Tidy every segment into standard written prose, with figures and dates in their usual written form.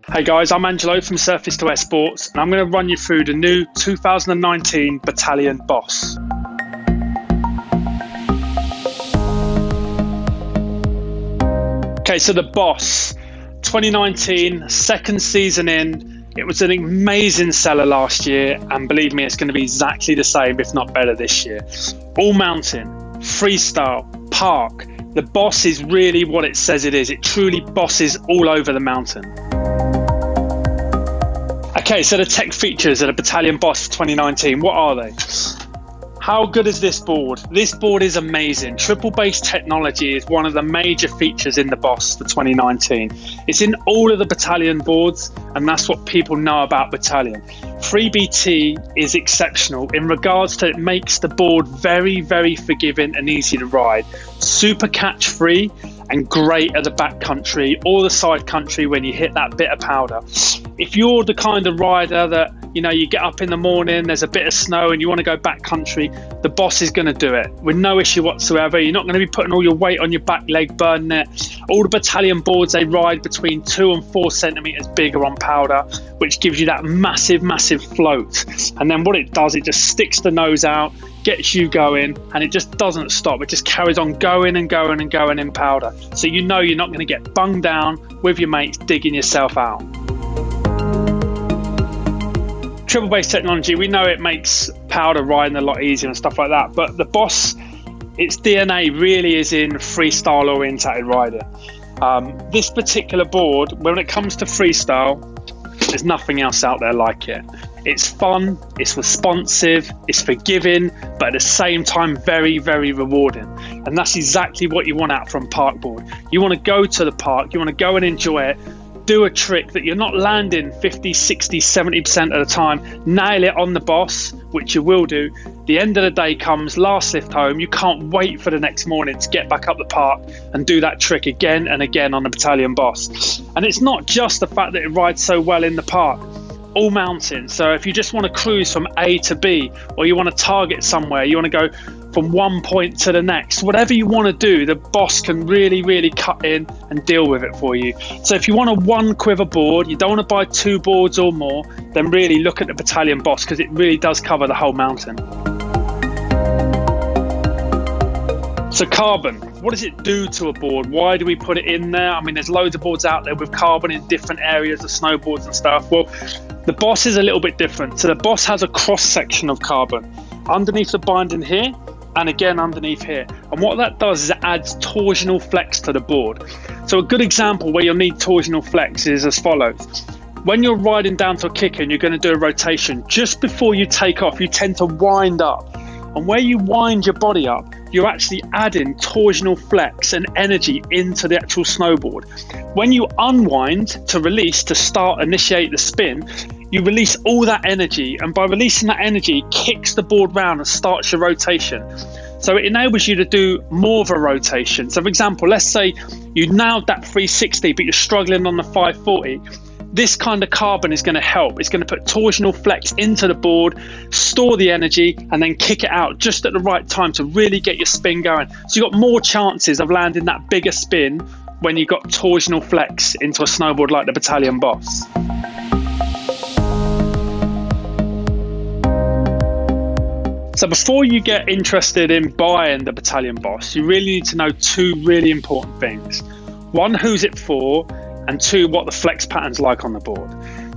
Hey guys, I'm Angelo from Surface to Air Sports, and I'm going to run you through the new 2019 Bataleon Boss. Okay, so the Boss, 2019, second season in. It was an amazing seller last year, and believe me, it's going to be exactly the same, if not better this year. All mountain, freestyle, park. The Boss is really what it says it is. It truly bosses all over the mountain. Okay, so the tech features of the Bataleon Boss 2019, what are they? How good is this board? This board is amazing. Triple base technology is one of the major features in the Boss for 2019. It's in all of the Bataleon boards, and that's what people know about Bataleon. 3BT is exceptional in regards to it makes the board very, very forgiving and easy to ride. Super catch free and great at the back country or the side country when you hit that bit of powder. If you're the kind of rider that, you get up in the morning, there's a bit of snow and you want to go back country, the Boss is going to do it with no issue whatsoever. You're not going to be putting all your weight on your back leg, burning it. All the Bataleon boards, they ride between 2 and 4 centimeters bigger on powder, which gives you that massive, massive float. And then what it does, it just sticks the nose out, gets you going, and it just doesn't stop. It just carries on going and going and going in powder. So you're not going to get bunged down with your mates digging yourself out. Triple base technology, we know it makes powder riding a lot easier and stuff like that, but the Boss, its DNA really is in freestyle orientated riding. This particular board, when it comes to freestyle, there's nothing else out there like it. It's fun, it's responsive, it's forgiving, but at the same time very, very rewarding. And that's exactly what you want out from park board. You want to go to the park, you want to go and enjoy it, do a trick that you're not landing 50, 60, 70% of the time, nail it on the Boss, which you will do. The end of the day comes, last lift home, you can't wait for the next morning to get back up the park and do that trick again and again on the Bataleon Boss. And it's not just the fact that it rides so well in the park. All mountain. So if you just want to cruise from A to B, or you want to target somewhere, you want to go from one point to the next, whatever you want to do, the Boss can really, really cut in and deal with it for you. So if you want a one quiver board, you don't want to buy 2 boards or more, then really look at the Bataleon Boss, because it really does cover the whole mountain. So carbon, what does it do to a board? Why do we put it in there? I mean, there's loads of boards out there with carbon in different areas of snowboards and stuff. Well, the Boss is a little bit different. So the Boss has a cross section of carbon underneath the binding here, and again underneath here. And what that does is it adds torsional flex to the board. So a good example where you'll need torsional flex is as follows. When you're riding down to a kicker and you're going to do a rotation, just before you take off, you tend to wind up. And where you wind your body up, you're actually adding torsional flex and energy into the actual snowboard. When you unwind to release, to initiate the spin, you release all that energy, and by releasing that energy, it kicks the board round and starts your rotation. So it enables you to do more of a rotation. So for example, let's say you nailed that 360, but you're struggling on the 540. This kind of carbon is going to help. It's going to put torsional flex into the board, store the energy, and then kick it out just at the right time to really get your spin going. So you've got more chances of landing that bigger spin when you've got torsional flex into a snowboard like the Bataleon Boss. So before you get interested in buying the Bataleon Boss, you really need to know 2 really important things. 1, who's it for? And 2, what the flex pattern's like on the board.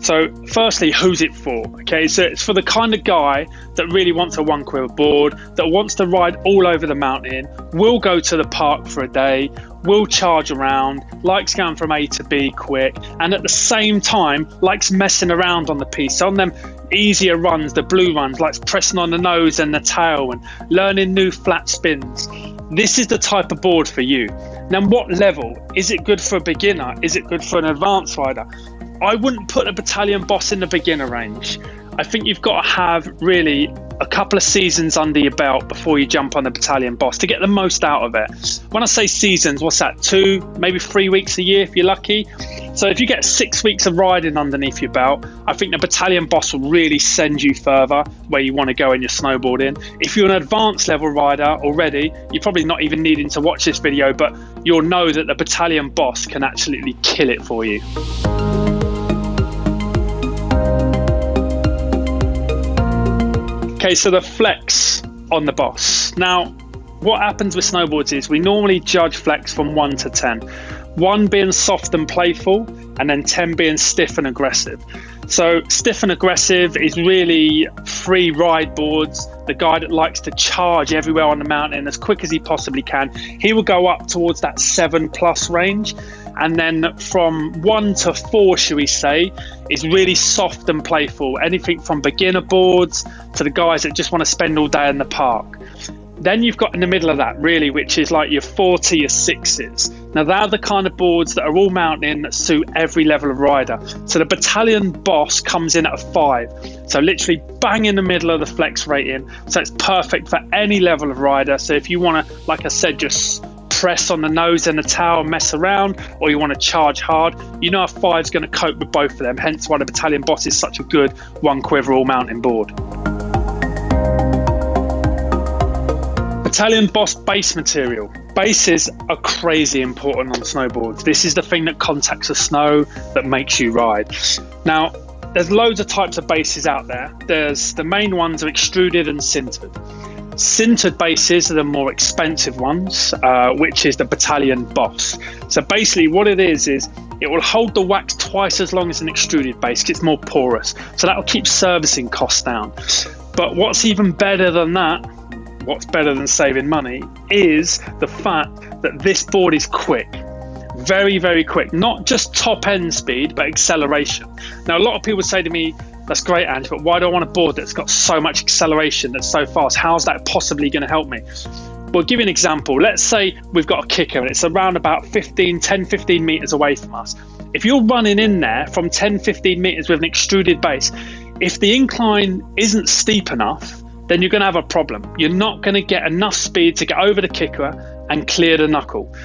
So firstly, who's it for? Okay, so it's for the kind of guy that really wants a one quiver board, that wants to ride all over the mountain, will go to the park for a day, will charge around, likes going from A to B quick, and at the same time likes messing around on the piece. So on them easier runs, the blue runs, likes pressing on the nose and the tail and learning new flat spins. This is the type of board for you. Now, what level? Is it good for a beginner? Is it good for an advanced rider? I wouldn't put a Bataleon Boss in the beginner range. I think you've got to have really a couple of seasons under your belt before you jump on the Bataleon Boss to get the most out of it. When I say seasons, what's that? 2, maybe 3 weeks a year if you're lucky. So if you get 6 weeks of riding underneath your belt, I think the Bataleon Boss will really send you further where you want to go in your snowboarding. If you're an advanced level rider already, you're probably not even needing to watch this video, but you'll know that the Bataleon Boss can absolutely kill it for you. Okay, so the flex on the Boss. Now, what happens with snowboards is we normally judge flex from 1 to 10. 1 being soft and playful, and then 10 being stiff and aggressive. So stiff and aggressive is really free ride boards. The guy that likes to charge everywhere on the mountain as quick as he possibly can, he will go up towards that 7+ range. And then from 1 to 4, should we say, is really soft and playful. Anything from beginner boards to the guys that just want to spend all day in the park. Then you've got in the middle of that, really, which is like your 4 to your 6s. Now, they're the kind of boards that are all mountain that suit every level of rider. So the Bataleon Boss comes in at a 5. So literally bang in the middle of the flex rating. So it's perfect for any level of rider. So if you want to, like I said, just press on the nose and the tail and mess around, or you want to charge hard, you know a 5 is going to cope with both of them. Hence why the Bataleon Boss is such a good one quiver all mountain board. Bataleon Boss base material. Bases are crazy important on snowboards. This is the thing that contacts the snow that makes you ride. Now, there's loads of types of bases out there. There's the main ones are extruded and sintered. Sintered bases are the more expensive ones, which is the Bataleon Boss. So basically what it is it will hold the wax twice as long as an extruded base because it's more porous. So that will keep servicing costs down. But what's even better than that, what's better than saving money, is the fact that this board is quick. Very, very quick. Not just top end speed, but acceleration. Now, a lot of people say to me, that's great, Ange, but why do I want a board that's got so much acceleration, that's so fast? How's that possibly going to help me? Well, give you an example. Let's say we've got a kicker and it's around about 10, 15 meters away from us. If you're running in there from 10, 15 meters with an extruded base, if the incline isn't steep enough, then you're going to have a problem. You're not going to get enough speed to get over the kicker and clear the knuckle.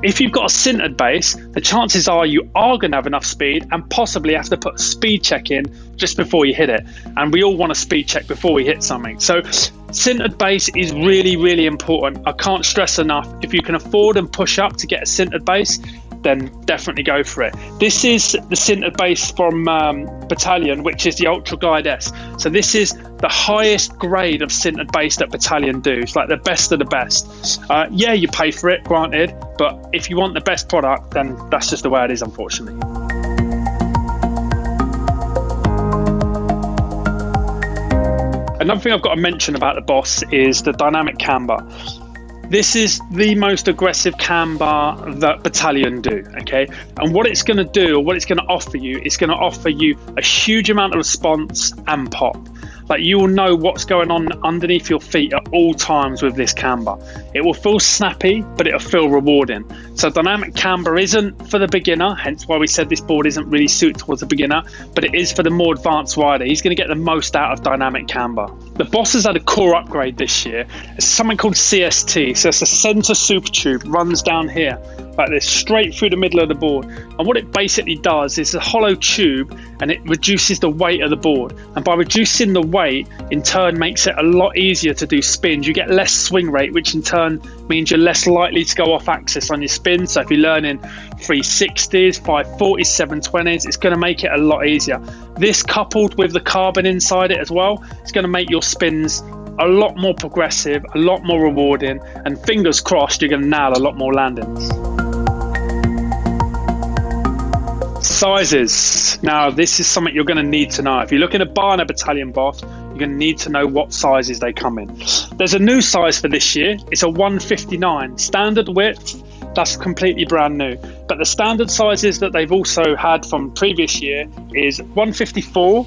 If you've got a sintered base, the chances are you are going to have enough speed and possibly have to put a speed check in just before you hit it. And we all want a speed check before we hit something. So sintered base is really, really important. I can't stress enough, if you can afford and push up to get a sintered base, then definitely go for it. This is the sintered base from Bataleon, which is the Ultra Glide S. So this is the highest grade of sintered base that Bataleon do. It's like the best of the best. Yeah, you pay for it, granted, but if you want the best product, then that's just the way it is, unfortunately. Another thing I've got to mention about the Boss is the dynamic camber. This is the most aggressive camber that Bataleon do, okay? And what it's going to do, or what it's going to offer you, it's going to offer you a huge amount of response and pop. Like, you will know what's going on underneath your feet at all times with this camber. It will feel snappy, but it'll feel rewarding. So dynamic camber isn't for the beginner, hence why we said this board isn't really suited towards a beginner, but it is for the more advanced rider. He's going to get the most out of dynamic camber. The Boss has had a core upgrade this year. It's something called CST. So it's a center super tube, runs down here like this, straight through the middle of the board. And what it basically does is a hollow tube, and it reduces the weight of the board. And by reducing the weight, in turn makes it a lot easier to do spins. You get less swing rate, which in turn means you're less likely to go off axis on your spin. So if you're learning 360s, 540s, 720s, it's going to make it a lot easier. This, coupled with the carbon inside it as well, it's going to make your spins a lot more progressive, a lot more rewarding, and fingers crossed you're going to nail a lot more landings. Sizes. Now, this is something you're going to need to know. If you're looking at buying a Bataleon Boss, you're going to need to know what sizes they come in. There's a new size for this year. It's a 159 standard width. That's completely brand new. But the standard sizes that they've also had from previous year is 154.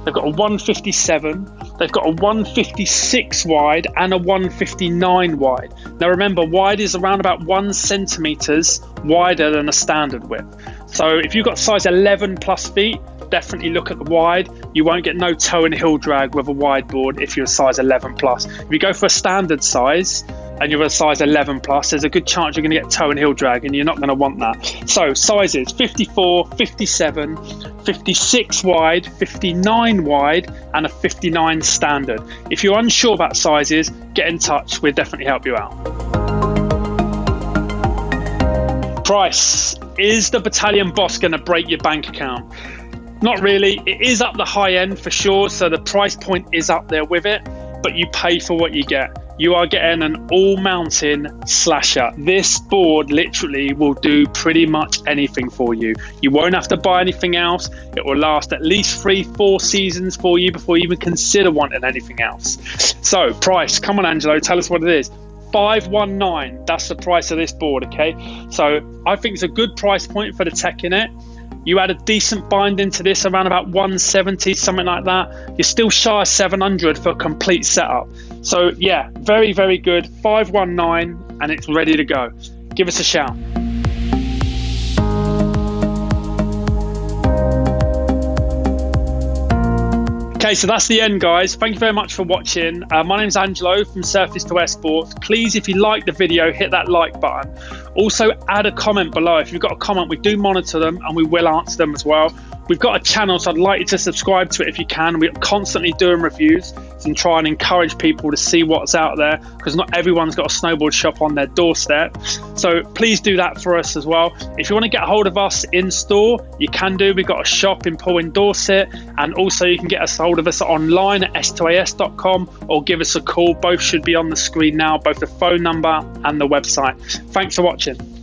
They've got a 157. They've got a 156 wide and a 159 wide. Now remember, wide is around about 1 centimeters wider than a standard width. So if you've got size 11 plus feet, definitely look at the wide. You won't get no toe and heel drag with a wide board if you're a size 11 plus. If you go for a standard size and you're a size 11 plus, there's a good chance you're going to get toe and heel drag, and you're not going to want that. So sizes 54, 57, 56 wide, 59 wide, and a 59 standard. If you're unsure about sizes, get in touch. We'll definitely help you out. Price. Is the Bataleon Boss going to break your bank account? Not really. It is up the high end for sure, so the price point is up there with it. but you pay for what you get. You are getting an all-mountain slasher. This board literally will do pretty much anything for you. You won't have to buy anything else. It will last at least 3-4 seasons for you before you even consider wanting anything else. So, price. Come on, Angelo, tell us what it is. $519. That's the price of this board, okay? So, I think it's a good price point for the tech in it. You add a decent binding to this, around about 170, something like that. You're still shy of 700 for a complete setup. So yeah, very, very good. 519, and it's ready to go. Give us a shout. Okay, so that's the end, guys. Thank you very much for watching. My name's Angelo from Surface to Air Sports. Please, if you like the video, hit that like button. Also, add a comment below. If you've got a comment, we do monitor them and we will answer them as well. We've got a channel, so I'd like you to subscribe to it if you can. We're constantly doing reviews and try and encourage people to see what's out there, because not everyone's got a snowboard shop on their doorstep. So please do that for us as well. If you want to get a hold of us in store, you can do. We've got a shop in Poole in Dorset, and also you can get us hold of us online at s2as.com or give us a call. Both should be on the screen now, both the phone number and the website. Thanks for watching.